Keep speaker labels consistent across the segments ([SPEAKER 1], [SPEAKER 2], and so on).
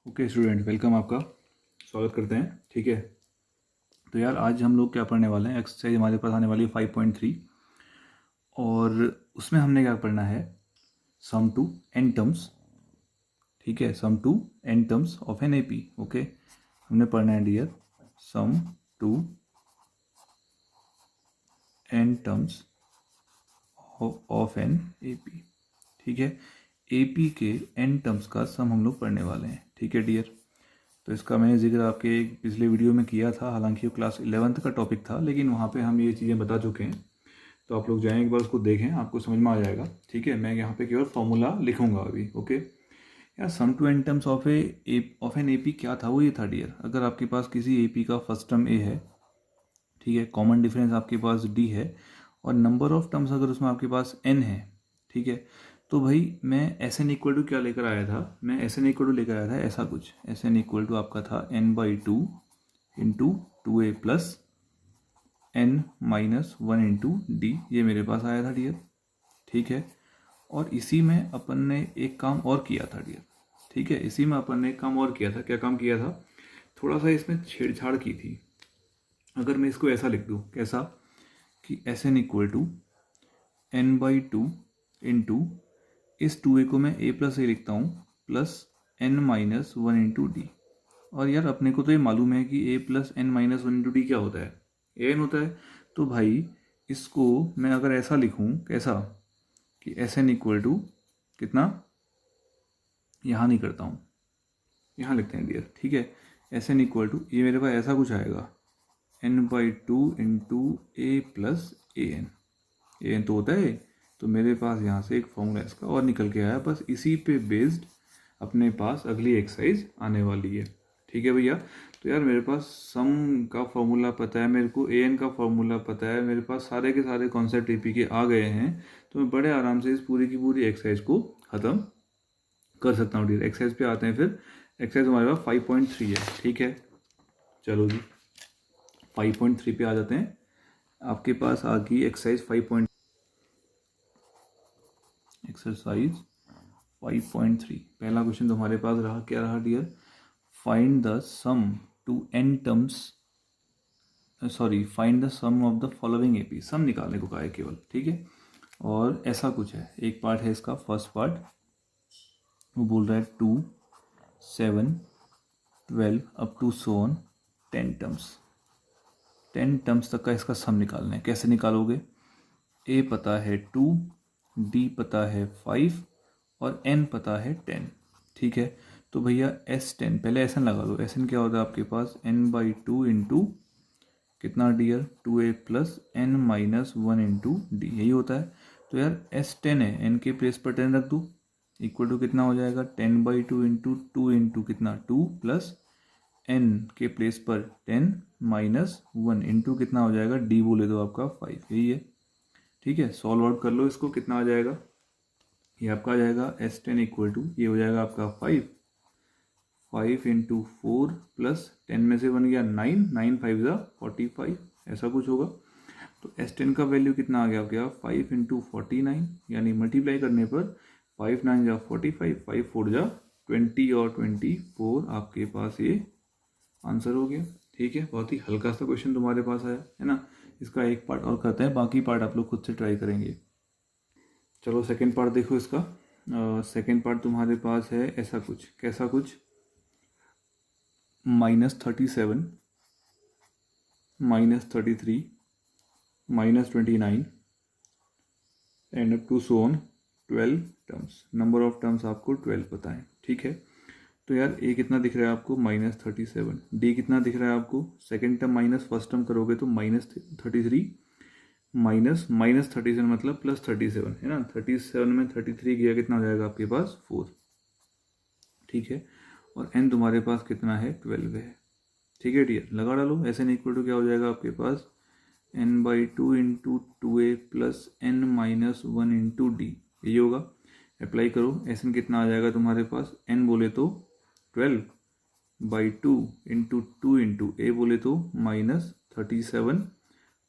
[SPEAKER 1] Okay student, welcome. आपका स्वागत करते हैं। ठीक है, तो यार आज हम लोग क्या पढ़ने वाले हैं। एक्सरसाइज हमारे पास आने वाली है 5.3 और उसमें हमने क्या पढ़ना है, सम टू एन टर्म्स। ठीक है, sum to n terms of an AP. Okay, हमने पढ़ना है dear sum to n terms of an AP. ठीक है, एपी के एन टर्म्स का सम हम लोग पढ़ने वाले हैं। ठीक है डियर, तो इसका मैंने जिक्र आपके एक पिछले वीडियो में किया था। हालांकि वो क्लास 11th का टॉपिक था, लेकिन वहाँ पे हम ये चीज़ें बता चुके हैं। तो आप लोग जाएँ एक बार उसको देखें, आपको समझ में आ जाएगा। ठीक है, मैं यहाँ पे केवल फॉर्मूला लिखूंगा अभी। ओके यार, sum to n terms of an AP क्या था, वो ये था डियर, अगर आपके पास किसी एपी का फर्स्ट टर्म ए है, ठीक है, कॉमन डिफरेंस आपके पास डी है, और नंबर ऑफ टर्म्स अगर उसमें आपके पास एन है, ठीक है, तो भाई मैं एस एन इक्वल टू क्या लेकर आया था, मैं एस एन इक्वल टू लेकर आया था ऐसा कुछ। एस एन इक्वल टू आपका था n/2 into 2a plus n-1 into D, ये मेरे पास आया था डियर। ठीक है, और इसी में अपन ने एक काम और किया था डियर। ठीक है, इसी में अपन ने एक काम और किया था। क्या काम किया था, थोड़ा सा इसमें छेड़छाड़ की थी। अगर मैं इसको ऐसा लिख दूँ, कैसा कि S N equal to n/2 into इस 2a को मैं a प्लस ए लिखता हूँ प्लस n-1 इंटू डी। और यार अपने को तो ये मालूम है कि a plus n-1 into D क्या होता है, a n होता है। तो भाई इसको मैं अगर ऐसा लिखूँ, कैसा कि एस एन इक्वल टू कितना, यहाँ नहीं करता हूँ, यहाँ लिखते हैं डियर। ठीक है, एस एन इक्वल टू, ये मेरे पास ऐसा कुछ आएगा n/2 into A plus A N तो होता है। तो मेरे पास यहाँ से एक फॉर्मूला इसका और निकल के आया, बस इसी पे बेस्ड अपने पास अगली एक्सरसाइज आने वाली है। ठीक है भैया, तो यार मेरे पास सम का फॉर्मूला पता है, मेरे को ए एन का फॉर्मूला पता है, मेरे पास सारे के सारे कॉन्सेप्ट एपी के आ गए हैं, तो मैं बड़े आराम से इस पूरी की पूरी एक्सरसाइज को ख़त्म कर सकता हूँ डियर। एक्सरसाइज पे आते हैं फिर। एक्सरसाइज हमारे पास 5.3 है। ठीक है, चलो जी 5.3 पे आ जाते हैं। आपके पास आ गई एक्सरसाइज 5.3। पहला क्वेश्चन तुम्हारे पास रहा, क्या रहा dear, find the sum to n terms, find the sum of the following AP. Sum निकालने को कहा है केवल। ठीक है, और ऐसा कुछ है, एक पार्ट है इसका, फर्स्ट पार्ट वो बोल रहा है 2, 7, 12 up to so on 10 terms. 10 terms तक का इसका सम निकालना है। कैसे निकालोगे, ए पता है 2, डी पता है 5 और एन पता है 10। ठीक है, तो भैया S10 पहले एस एन लगा दो। एस एन क्या होता है आपके पास, n/2 इंटू कितना dear, 2a plus n-1 into D, यही होता है। तो यार S10 है, n के प्लेस पर 10 रख दो, इक्वल टू कितना हो जाएगा 10/2 इंटू 2 इंटू कितना 2 प्लस n के प्लेस पर 10-1 इंटू कितना हो जाएगा, d बोले तो आपका 5, यही है। ठीक है, सॉल्व आउट कर लो इसको, कितना आ जाएगा, ये आपका आ जाएगा S10 इक्वल टू, ये हो जाएगा आपका 5 इंटू 4 प्लस 10 में से बन गया 9, 9 5 ज़ा 45, ऐसा कुछ होगा। तो S10 का वैल्यू कितना आ गया आपके, 5 इंटू 49, यानी मल्टीप्लाई करने पर 5 9 जा 45, 5 4 जा 20 और 24 आपके पास ये आंसर हो गया। ठीक है, बहुत ही हल्का सा क्वेश्चन तुम्हारे पास आया है ना। इसका एक पार्ट और करते हैं, बाकी पार्ट आप लोग खुद से ट्राई करेंगे। चलो सेकेंड पार्ट देखो इसका। सेकेंड पार्ट तुम्हारे पास है ऐसा कुछ, कैसा कुछ, -37, -33, -29 and up to so on 12 terms. Number of terms आपको 12 पता है। ठीक है, तो यार ए कितना दिख रहा है आपको, -37, डी कितना दिख रहा है आपको, second term minus first term करोगे तो -33 -37 मतलब +37 है ना। 37 में 33 गया, कितना हो जाएगा आपके पास 4। ठीक है, और n तुम्हारे पास कितना है 12 है। ठीक है डियर, लगा डालो। एस एन इक्वल टू क्या हो जाएगा आपके पास, n/2 into 2a plus n-1 into D, यही होगा। अप्लाई करो, एस एन कितना आ जाएगा तुम्हारे पास, n बोले तो 12/2 इंटू 2 इंटू ए बोले तो -37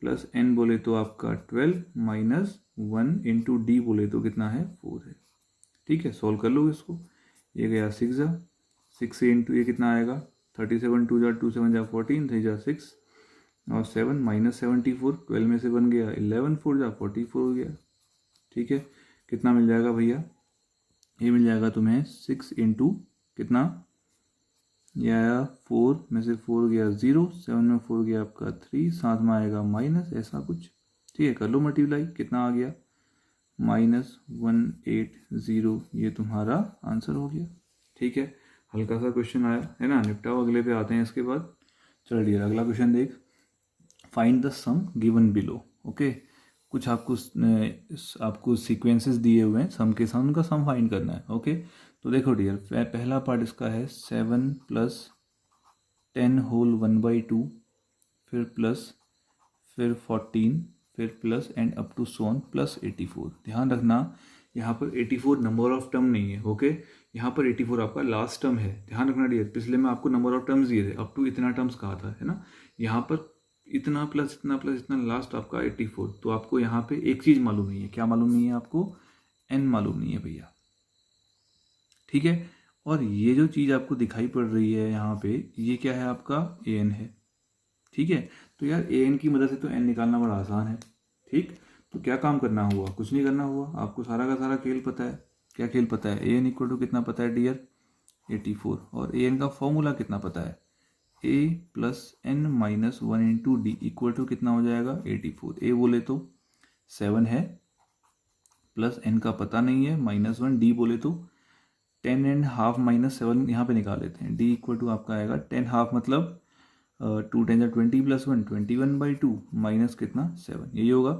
[SPEAKER 1] प्लस n बोले तो आपका 12-1 इंटू डी बोले तो कितना है 4 है। ठीक है, सॉल्व कर लो इसको, ये गया 6 6 इंटू ये कितना आएगा 37, 2 जा 2 7 जा 14, 3 जा 6 और 7 माइनस 74, 12 में से बन गया 11, 4 जा 44 हो गया। ठीक है, कितना मिल जाएगा भैया, ये मिल जाएगा तुम्हें 6 इंटू कितना, ये आया 4 में से 4 गया 0, 7 में 4 गया आपका 3, साथ में आएगा माइनस, ऐसा कुछ। ठीक है, कर लो मल्टीप्लाई, कितना आ गया -180, ये तुम्हारा आंसर हो गया। ठीक है, हल्का सा क्वेश्चन आया है ना, निपटाओ, अगले पे आते हैं इसके बाद। चलो डियर, अगला क्वेश्चन देख, find the sum given below. Okay, कुछ आपको सीक्वेंसेस दिए हुए हैं, सम के साथ उनका सम फाइंड करना है। ओके, तो देखो डियर, पहला पार्ट इसका है 7 + 10 होल 1/2, फिर प्लस, फिर 14, फिर plus and up to so on plus 84। ध्यान रखना यहाँ पर 84 नंबर ऑफ टर्म नहीं है। ओके, यहाँ पर 84 आपका लास्ट टर्म है। ध्यान रखना डियर, पिछले में आपको नंबर ऑफ टर्म्स दिए थे, अप टू इतना टर्म्स कहा था, है ना। यहाँ पर इतना प्लस इतना प्लस इतना, लास्ट आपका 84। तो आपको यहाँ पे एक चीज़ मालूम नहीं है, क्या मालूम नहीं है आपको, n मालूम नहीं है भैया। ठीक है, और ये जो चीज़ आपको दिखाई पड़ रही है यहाँ पे, ये क्या है आपका an है। ठीक है, तो यार an की मदद से तो n निकालना बड़ा आसान है। ठीक, तो क्या काम करना हुआ, कुछ नहीं करना हुआ, आपको सारा का सारा खेल पता है। क्या खेल पता है, an इक्वल टू कितना पता है डियर 84, और an का फॉर्मूला कितना पता है, a + n - 1 into D equal to कितना हो जाएगा 84। a बोले तो 7 है, प्लस n का पता नहीं है -1, d बोले तो 10½ - 7 यहाँ पे निकाल लेते हैं, d इक्वल टू आपका आएगा 10½ मतलब 2 10 = 20 + 1 21/2 माइनस कितना 7, यही होगा।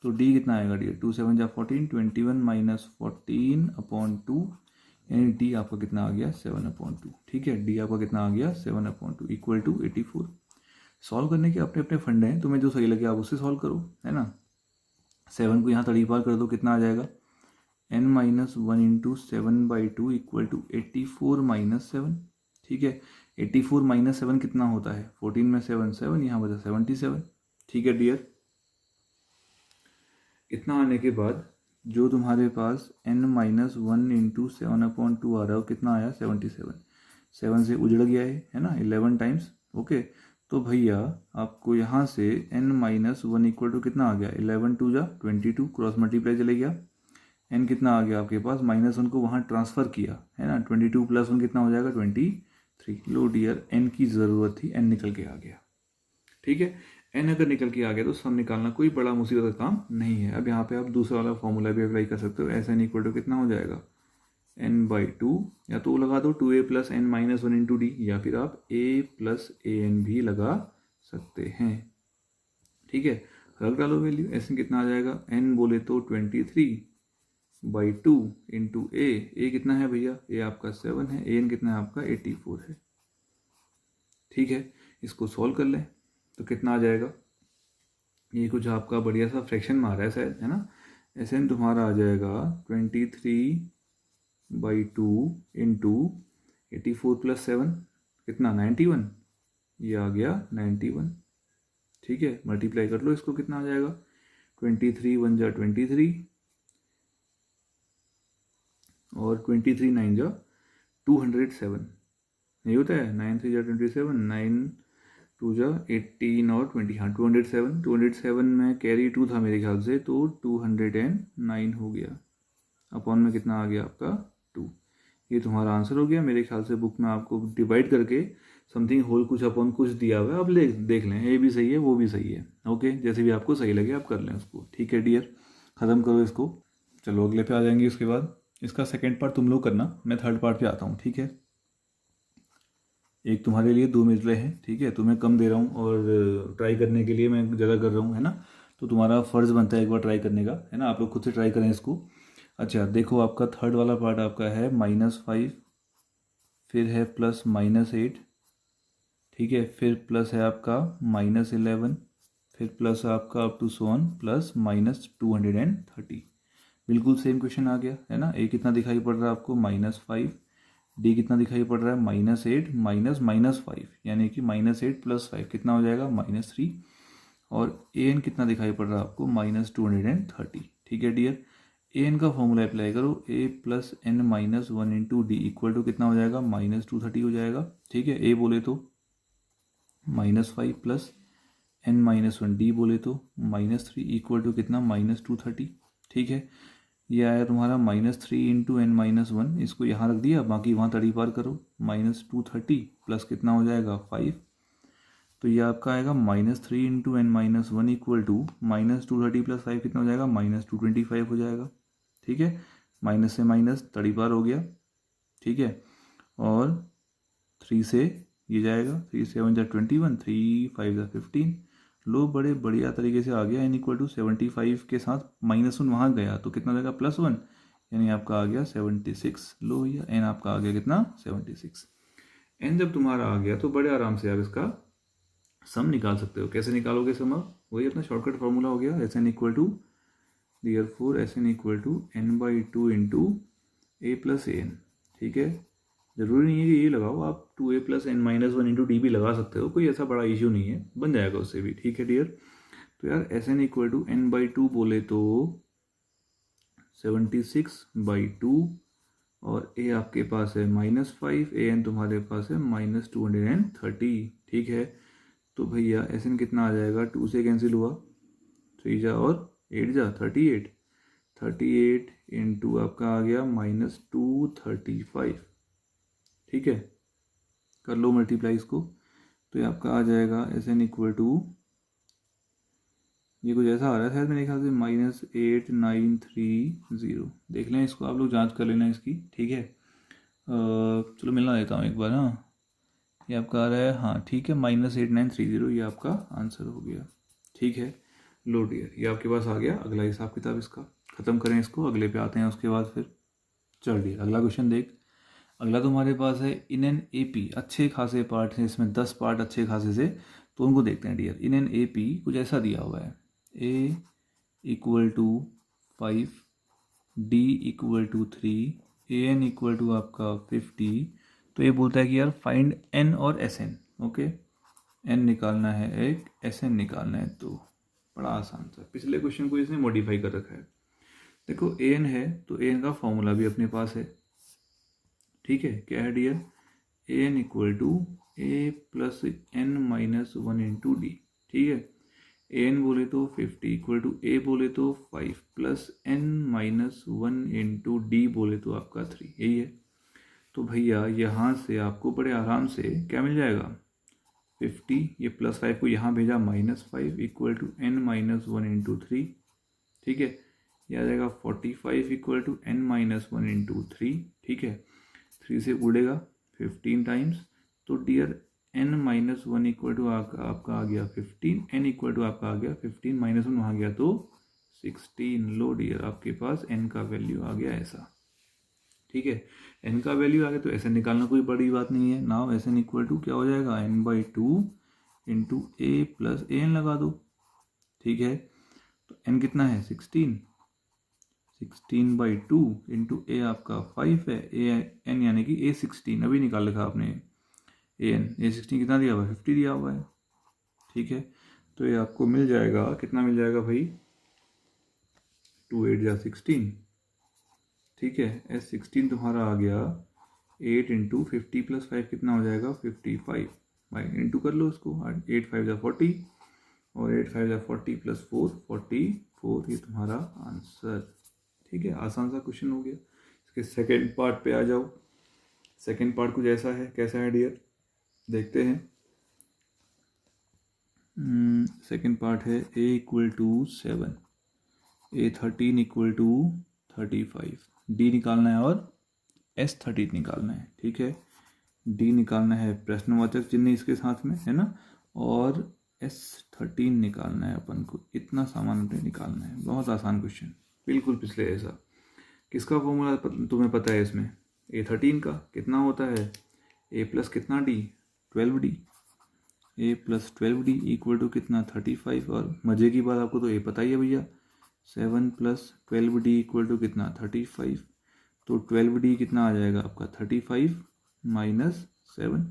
[SPEAKER 1] तो d कितना आएगा डियर 2 7 = 14, 21 - 14/2, यानी d आपका कितना आ गया 7/2। ठीक है, d आपका कितना आ गया 7/2 इक्वल टू 84। सॉल्व करने के अपने अपने फंडे हैं, तुम्हें जो सही लगे आप उससे सॉल्व करो, है ना। 7 को यहाँ 30 बार कर दो, कितना आ जाएगा n - 1 इंटू 7/2 इक्वल टू 84 - 7। ठीक है, 84 - 7 कितना होता है, 14 में 7 7, यहाँ बचा 77। ठीक है डियर, इतना आने के बाद जो तुम्हारे पास n - 1 इंटू 7/2 आ रहा है, कितना आया 77। 7 से उजड़ गया है ना 11 टाइम्स। ओके, तो भैया आपको यहाँ से n - 1 इक्वल टू कितना आ गया 11 2 जा 22, क्रॉस मल्टीप्लाई चले गया, n कितना आ गया आपके पास -1 को वहाँ ट्रांसफ़र किया है ना, 22 + 1 कितना हो जाएगा 23। लो डियर, n की ज़रूरत थी, n निकल के आ गया। ठीक है, n अगर निकल के आ गया तो सम निकालना कोई बड़ा मुसीबत का काम नहीं है। अब यहाँ पे आप दूसरा वाला फॉर्मूला भी अप्लाई कर सकते हो, SN इक्वल टू कितना हो जाएगा n/2, या तो लगा दो 2a + n - 1 इंटू डी, या फिर आप a + an भी लगा सकते हैं। ठीक है, रख डालो वैल्यू, SN कितना आ जाएगा, n बोले तो 23/2 इंटू a कितना है भैया, a आपका 7 है, an कितना है आपका 84 है। ठीक है, इसको सॉल्व कर लें तो कितना आ जाएगा, ये कुछ आपका बढ़िया सा फ्रैक्शन में आ रहा है शायद, है ना। SN तुम्हारा आ जाएगा 23/2 इंटू 84 + 7 कितना 91, ये आ गया 91। ठीक है, मल्टीप्लाई कर लो इसको, कितना आ जाएगा 23 1 जा 23 और 23 9 जा 207, नहीं होता है, 9 3 जा 27, 9 2 जा 18 और 20, हाँ 207 में कैरी 2 था मेरे ख्याल से, तो 209 हो गया, अपॉन में कितना आ गया आपका 2। ये तुम्हारा आंसर हो गया। मेरे ख्याल से बुक में आपको डिवाइड करके समथिंग होल कुछ अपॉन कुछ दिया हुआ है, अब देख लें, ये भी सही है वो भी सही है। ओके, जैसे भी आपको सही लगे आप कर लें उसको। ठीक है डियर, ख़त्म करो इसको, चलो अगले पे आ जाएंगे। उसके बाद इसका सेकेंड पार्ट तुम लोग करना, मैं थर्ड पार्ट पे आता हूँ। ठीक है, एक तुम्हारे लिए 2 मिल रहे हैं। ठीक है, तुम्हें कम दे रहा हूँ और ट्राई करने के लिए मैं ज़्यादा कर रहा हूँ, है ना, तो तुम्हारा फ़र्ज़ बनता है एक बार ट्राई करने का, है ना। आप लोग खुद से ट्राई करें इसको। अच्छा देखो, आपका थर्ड वाला पार्ट आपका है -5, फिर है +-8, ठीक है, फिर प्लस है आपका -11, फिर प्लस आपका अप टू सोन प्लस -230। बिल्कुल सेम क्वेश्चन आ गया, है ना। ए कितना दिखाई पड़ रहा है आपको -5, डी कितना दिखाई पड़ रहा है -8 -5, यानी कि -8 + 5 कितना हो जाएगा -3, और ए एन कितना दिखाई पड़ रहा है आपको -230। ठीक है डियर, ए एन का फॉर्मूला अप्लाई करो, a plus N minus one into D equal to कितना हो जाएगा, -230 हो जाएगा। ठीक है, ए बोले तो -5 plus N minus one, D बोले तो -3 इक्वल टू कितना, -230। ठीक है, ये आया तुम्हारा -3 इंटू एन माइनस वन, इसको यहाँ रख दिया, बाकी वहाँ तड़ी पार करो, -230 प्लस कितना हो जाएगा 5, तो ये आपका आएगा -3 into N minus one equal to -230 plus 5 कितना हो जाएगा, -225 हो जाएगा। ठीक है, माइनस से माइनस तड़ी पार हो गया। ठीक है, और 3 से ये जाएगा, 3 7 जा 21, 3 5 जा 15। लो बड़े बढ़िया तरीके से आ गया, एन इक्वल टू 75 के साथ -1 वहाँ गया तो कितना जाएगा, +1, यानी आपका आ गया 76। लो भैया एन आपका आ गया कितना, 76। एन जब तुम्हारा आ गया तो बड़े आराम से आप इसका सम निकाल सकते हो। कैसे निकालोगे सम आप, वही अपना शॉर्टकट फॉर्मूला हो गया, S N equal to therefore S N equal to n/2 into A plus A N. ठीक है, ज़रूरी नहीं है कि ये लगाओ, आप 2a plus N minus one into D भी लगा सकते हो, कोई ऐसा बड़ा इशू नहीं है, बन जाएगा उससे भी। ठीक है डियर, तो यार S N equal to n/2 बोले तो 76/2 और ए आपके पास है -5, ए एन तुम्हारे पास है -230। ठीक है, तो भैया एस एन कितना आ जाएगा, 2 से कैंसिल हुआ, 3 जा और 8 जा 38 इंटू आपका आ गया -235। ठीक है, कर लो मल्टीप्लाई इसको, तो ये आपका आ जाएगा एस एन इक्वल टू, ये कुछ ऐसा आ रहा है शायद मेरे ख्याल से -8930। देख लें इसको, आप लोग जांच कर लेना इसकी। ठीक है, चलो मिलना देता हूँ एक बार। हाँ, ये आपका आ रहा है, हाँ ठीक है, -8930, ये आपका आंसर हो गया। ठीक है, लो डियर, ये आपके पास आ गया अगला हिसाब किताब इसका। ख़त्म करें इसको, अगले पे आते हैं उसके बाद फिर। चल डियर, अगला क्वेश्चन देख। अगला तुम्हारे पास है इन एन ए पी, अच्छे खासे पार्ट हैं इसमें, 10 पार्ट अच्छे खासे से, तो उनको देखते हैं dear. In an A P कुछ ऐसा दिया हुआ है, a equal to 5, d equal to 3, a N equal to आपका 50। तो ये बोलता है कि यार फाइंड एन और एस एन। ओके, एन निकालना है एक, एस एन निकालना है दो। बड़ा आसान सा, पिछले क्वेश्चन को इसने मॉडिफाई कर रखा है। देखो ए एन है तो ए एन का फॉर्मूला भी अपने पास है। ठीक है, क्या है dear, A N equal to A plus N minus one into D. ठीक है, ए एन बोले तो 50 इक्वल टू ए बोले तो 5 plus N minus one into D बोले तो आपका 3, यही है। तो भैया यहाँ से आपको बड़े आराम से क्या मिल जाएगा, 50, ये +5 को यहाँ भेजा, -5 equal to N minus one into 3। ठीक है, यह आ जाएगा 45 equal to N minus one into 3। ठीक है, 3 से उड़ेगा 15 टाइम्स, तो dear n minus one equal to आपका आ गया 15, n इक्वल टू आपका आ गया 15, -1 वहाँ गया तो 16। लो डियर, आपके पास n का वैल्यू आ गया ऐसा। ठीक है, n का वैल्यू आ गया तो ऐसे निकालना कोई बड़ी बात नहीं है। Now S N equal to क्या हो जाएगा, n/2 into A plus A N लगा दो। ठीक है, तो n कितना है 16, 16/2 इंटू ए आपका 5 है, ए एन यानी कि A16 अभी निकाल रखा आपने। A16 कितना दिया हुआ है, 50 दिया हुआ है। ठीक है, तो ये आपको मिल जाएगा, कितना मिल जाएगा भाई, 2 8 जा 16। ठीक है, S16 तुम्हारा आ गया 8 इंटू 50 प्लस 5 कितना हो जाएगा, 55। भाई इंटू कर लो उसको, 8 5 जा 40 और 8 5 जा 40 प्लस 4 44, ये तुम्हारा आंसर। ठीक है, आसान सा क्वेश्चन हो गया। इसके सेकेंड पार्ट पे आ जाओ। सेकेंड पार्ट कुछ ऐसा है, कैसा है डियर, देखते हैं। सेकेंड पार्ट है a equal to 7, A13 equal to 35, d निकालना है और S13 निकालना है। ठीक है, d निकालना है प्रश्नवाचक चिन्ह इसके साथ में है ना, और S13 निकालना है अपन को, इतना सामान अपने निकालना है। बहुत आसान क्वेश्चन, बिल्कुल पिछले ऐसा। किसका फॉर्मूला तुम्हें पता है इसमें, A13 का कितना होता है, a प्लस कितना d, 12d, a plus 12d equal to कितना 35। और मज़े की बात आपको तो ये पता ही है भैया, 7 प्लस 12d इक्वल टू कितना 35। तो 12d कितना आ जाएगा आपका 35 माइनस 7।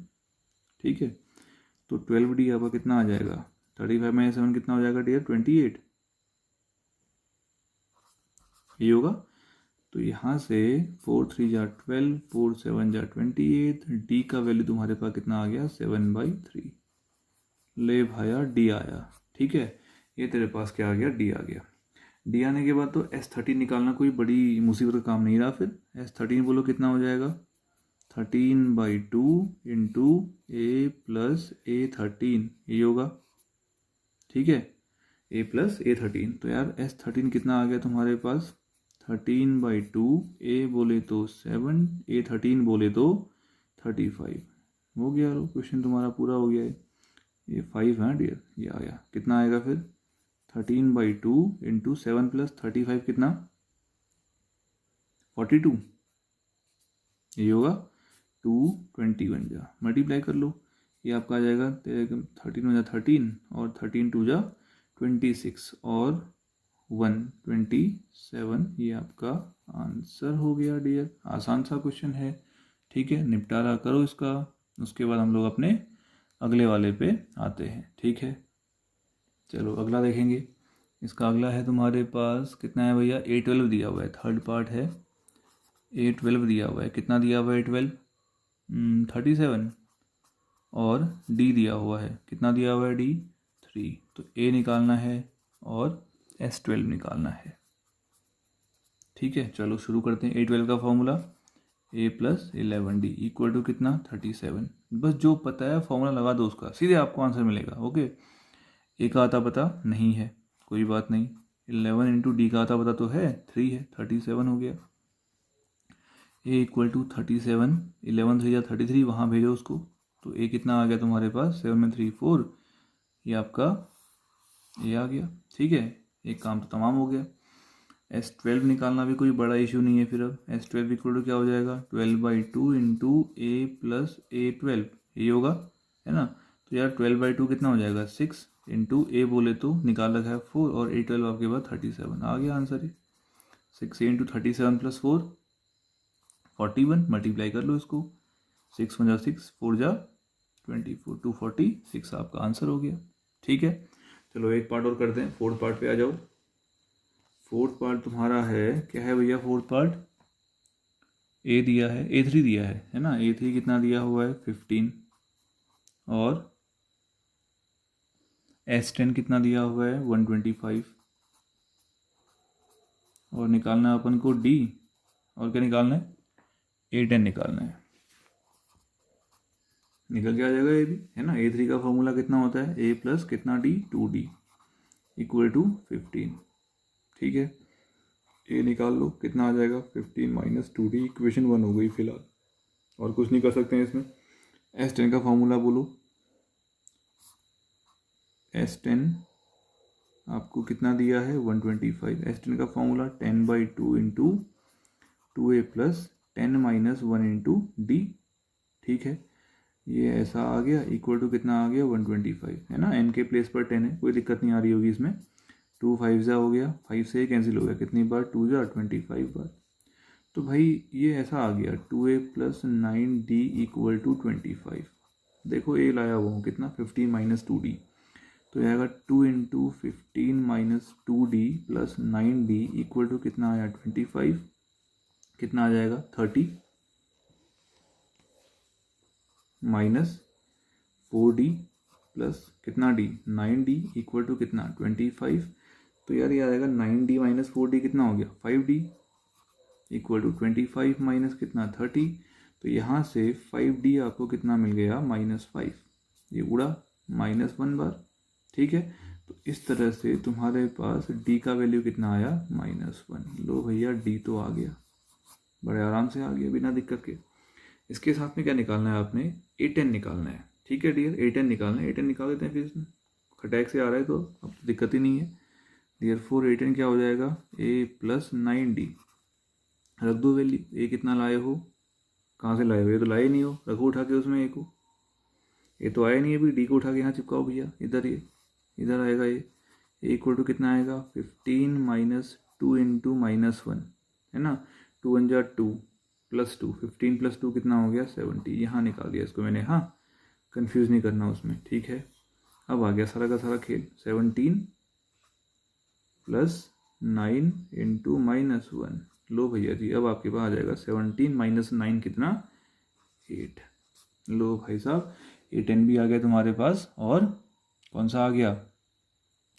[SPEAKER 1] ठीक है, तो 12d आपका कितना आ जाएगा, 35 माइनस 7 कितना हो जाएगा डियर, 28। ये होगा तो यहाँ से 4 3 जा 12, 4 7 जा 28, डी का वैल्यू तुम्हारे पास कितना आ गया 7/3। ले भाया डी आया, ठीक है। ये तेरे पास क्या आ गया, डी आ गया। डी आने के बाद तो S13 निकालना कोई बड़ी मुसीबत का काम नहीं रहा। फिर S13 बोलो कितना हो जाएगा, 13/2 इंटू ए प्लस A13, ये होगा, ठीक है, A प्लस A13। तो यार S13 कितना आ गया तुम्हारे पास, 13/2, ए बोले तो 7, A13 बोले तो 35। हो गया, क्वेश्चन तुम्हारा पूरा हो गया है। ये 5 है डियर, ये आ गया। कितना आएगा फिर, 13/2 इंटू 7 प्लस 35 कितना, 42, ये होगा 221 जा, मल्टीप्लाई कर लो, ये आपका आ जाएगा 13 जा 13 और 13 2 जा 26 और 127, ये आपका आंसर हो गया डियर। आसान सा क्वेश्चन है, ठीक है, निपटारा करो इसका। उसके बाद हम लोग अपने अगले वाले पे आते हैं, ठीक है। चलो अगला देखेंगे। इसका अगला है तुम्हारे पास कितना है भैया, A12 दिया हुआ है, थर्ड पार्ट है। A12 दिया हुआ है, कितना दिया हुआ है A12, 37, और D दिया हुआ है, कितना दिया हुआ है D, 3। तो A निकालना है और S12 निकालना है, ठीक है। चलो शुरू करते हैं। A12 का formula A plus 11D equal to कितना, 37। बस जो पता है फॉर्मूला लगा दो उसका, सीधे आपको आंसर मिलेगा, ओके। A का आता पता नहीं है, कोई बात नहीं, 11 इंटू D का आता पता तो है, 3 है, 37 हो गया। A इक्वल टू 37, 11 3 या 33, वहाँ भेजो उसको, तो A कितना आ गया तुम्हारे पास, 7 में 3 4, ये आपका A आ गया, ठीक है। एक काम तो तमाम हो गया। S12 निकालना भी कोई बड़ा इशू नहीं है। फिर अब S12 इक्वल टू क्या हो जाएगा, 12/2 इंटू A प्लस A12, ये होगा, है ना। तो यार 12/2 कितना हो जाएगा, 6 इंटू A बोले तो निकाल रखा है 4 और A12 आपके पास 37, आ गया आंसर ही। 6 इंटू 37 प्लस 4 41, मल्टीप्लाई कर लो इसको, 6 1 जा 6, 4 जा 24, 246 आपका आंसर हो गया, ठीक है। चलो एक पार्ट और करते हैं, फोर्थ पार्ट पे आ जाओ। फोर्थ पार्ट तुम्हारा है, क्या है भैया फोर्थ पार्ट, A दिया है, A3 दिया है ना। A3 कितना दिया हुआ है, 15, और S10 कितना दिया हुआ है, 125, और निकालना है अपन को D, और क्या निकालना है, A10 निकालना है। निकल के आ जाएगा ये भी, है ना। A3 का फॉर्मूला कितना होता है, A प्लस कितना D, 2D इक्वल टू 15, ठीक है। ए निकाल लो, कितना आ जाएगा, 15 माइनस 2D, इक्वेशन 1 हो गई फिलहाल, और कुछ नहीं कर सकते हैं इसमें। S10 का फॉर्मूला बोलो, S10 आपको कितना दिया है, 125। S10 का formula 10/2 into 2A plus 10 minus 1 into D, ठीक है। ये ऐसा आ गया, इक्वल टू कितना आ गया, 125, है ना। n के प्लेस पर 10 है, कोई दिक्कत नहीं आ रही होगी इसमें। 2 5 जा हो गया, 5 से कैंसिल हो गया, कितनी बार, 2 जा 25 बार। तो भाई ये ऐसा आ गया, 2A plus 9D equal to 25। देखो A लाया हुआ हूँ कितना, 15 माइनस 2D, तो ये आएगा 2 into 15 minus 2D plus 9D equal to कितना आया, 25, कितना आ जाएगा, 30 माइनस 4D प्लस कितना D, 9D इक्वल टू कितना, 25। तो यार ये आ जाएगा 9D माइनस 4D कितना हो गया, 5D इक्वल टू 25 माइनस कितना, 30। तो यहाँ से 5D आपको कितना मिल गया, -5, ये उड़ा -1 बार, ठीक है। तो इस तरह से तुम्हारे पास D का वैल्यू कितना आया, -1। लो भैया D तो आ गया, बड़े आराम से आ गया, बिना दिक्कत के। इसके साथ में क्या निकालना है आपने, A10 निकालना है, ठीक है डियर। A10 निकालना है, A10 निकाल देते हैं फिर इसमें, खटैक से आ रहा है तो अब तो दिक्कत ही नहीं है डियर। 4 A10 क्या हो जाएगा, A प्लस 9D, रख दो वैल्यू। A कितना लाए हो, कहाँ से लाए हो, ये तो लाए नहीं हो, रखो उठा के उसमें A को, ये तो आया नहीं है, अभी D को उठा के यहाँ चिपकाओ भैया, इधर ये इधर आएगा ये। A इक्वल टू कितना आएगा, 15 माइनस 2 इंटू -1, है ना। 2 1 जा 2 प्लस 2, 15 प्लस 2 कितना हो गया, 70। यहाँ निकाल दिया इसको मैंने, हाँ कंफ्यूज नहीं करना उसमें, ठीक है। अब आ गया सारा का सारा खेल, 17 प्लस 9 इंटू -1, लो भैया जी, अब आपके पास आ जाएगा 17 माइनस 9 कितना, 8। लो भाई साहब, A10 भी आ गया तुम्हारे पास, और कौन सा आ गया,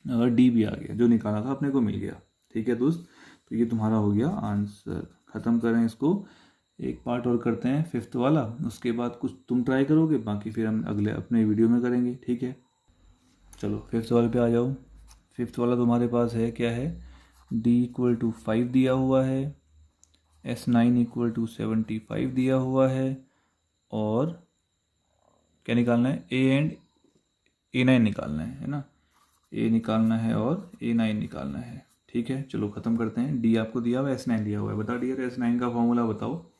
[SPEAKER 1] और D भी आ गया, जो निकाला था अपने को मिल गया। ठीक है दोस्त, तो ये तुम्हारा हो गया आंसर। ख़त्म करें इसको, एक पार्ट और करते हैं 5th वाला, उसके बाद कुछ तुम ट्राई करोगे, बाकी फिर हम अगले अपने वीडियो में करेंगे। ठीक है, चलो 5th वाले पे आ जाओ। 5th वाला तुम्हारे पास है क्या है, D = 5 दिया हुआ है, S9 = 75 दिया हुआ है, और क्या निकालना है, A एंड A9 निकालना है ना, A निकालना है और A9 निकालना है। ठीक है, चलो ख़त्म करते हैं। D आपको दिया हुआ है, S9 दिया हुआ है, बता डियर S9 का फॉर्मूला बताओ,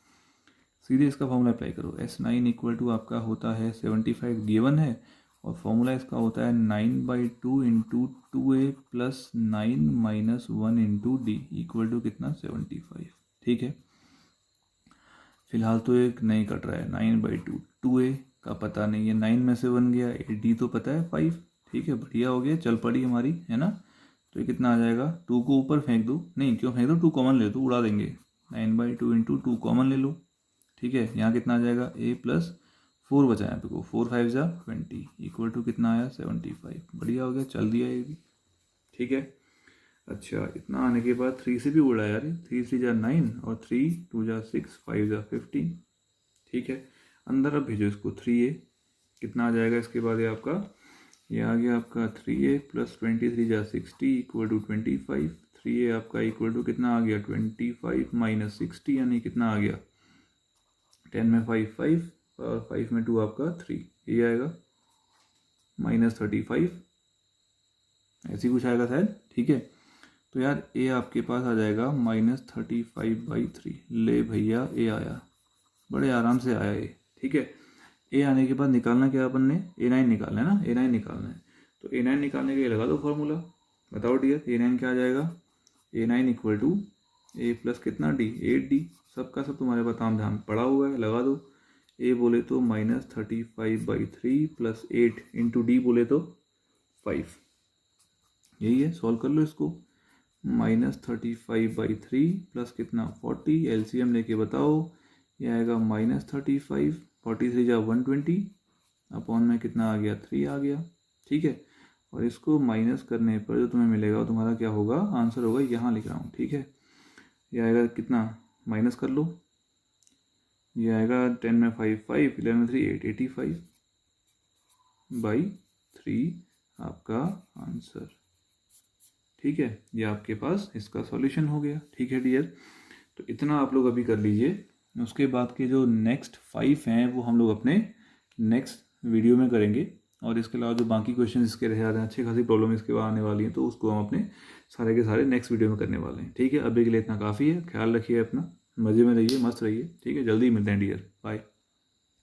[SPEAKER 1] सीधे इसका फॉर्मूला अप्लाई करो। S9 = आपका होता है 75 गिवन है, और फॉर्मूला इसका होता है 9/2 × 2A + 9 - 1 × D = कितना, 75। ठीक है, फिलहाल तो एक नहीं कट रहा है, 9/2, 2A का पता नहीं है, 9 में से 1 गया, D तो पता है 5। ठीक है, बढ़िया हो गया, चल पड़ी हमारी, है ना। तो ये कितना आ जाएगा, 2 को ऊपर फेंक दो, नहीं क्यों फेंक दो, 2 कॉमन ले दो, उड़ा देंगे, 9/2 × 2 कॉमन ले लो। ठीक है, यहाँ कितना आ जाएगा, A + 4 बचा है आपको, 4 5 जा 20 = कितना आया, 75। बढ़िया हो गया, चल दिया ये भी। ठीक है, अच्छा इतना आने के बाद 3 से भी उड़ा यार, 3 3 जा 9, और 3 2 जा 6, 5 जा 15। ठीक है, अंदर अब भेजो इसको, 3A कितना आ जाएगा इसके बाद, ये आपका ये आ गया आपका 3A + 23 जा 60 = 25। 3A आपका = कितना आ गया, 25 - 60, यानी कितना आ गया, 10 में 5 5, और 5 में 2 आपका 3, ये आएगा -35, ऐसी कुछ आएगा शायद। ठीक है, तो यार A आपके पास आ जाएगा -35/3। ले भैया, A आया, बड़े आराम से आया A। ठीक है, A आने के बाद निकालना क्या अपन ने, A9 निकालना है ना, A9 निकालना है। तो A9 निकालने के लिए लगा दो फॉर्मूला, बताओ डियर, A9 क्या आ जाएगा, A9 = A + कितना D, 8D। सबका सब तुम्हारे पास ताम झाम पड़ा हुआ है, लगा दो। A बोले तो -35/3 + 8 × D बोले तो 5, यही है, सॉल्व कर लो इसको। -35/3 + कितना, 40, LCM लेके बताओ, ये आएगा -35, 43 जा 120, अपॉन में कितना आ गया, 3 आ गया। ठीक है, और इसको माइनस करने पर जो तुम्हें मिलेगा वो तुम्हारा क्या होगा, आंसर होगा, यहाँ लिख रहा हूँ। ठीक है, ये आएगा कितना, माइनस कर लो, ये आएगा 10 में 5 5, 11 में 3 8, 85/3 आपका आंसर। ठीक है, ये आपके पास इसका सॉल्यूशन हो गया। ठीक है डियर, तो इतना आप लोग अभी कर लीजिए, उसके बाद के जो नेक्स्ट 5 हैं वो हम लोग अपने नेक्स्ट वीडियो में करेंगे, और इसके अलावा जो बाकी क्वेश्चन इसके रह जाते हैं, अच्छी खासी प्रॉब्लम इसके बाद आने वाली हैं, तो उसको हम अपने सारे के सारे नेक्स्ट वीडियो में करने वाले हैं। ठीक है, अभी के लिए इतना काफ़ी है, ख्याल रखिए अपना, मज़े में रहिए, मस्त रहिए। ठीक है, जल्दी मिलते हैं डियर, बाय।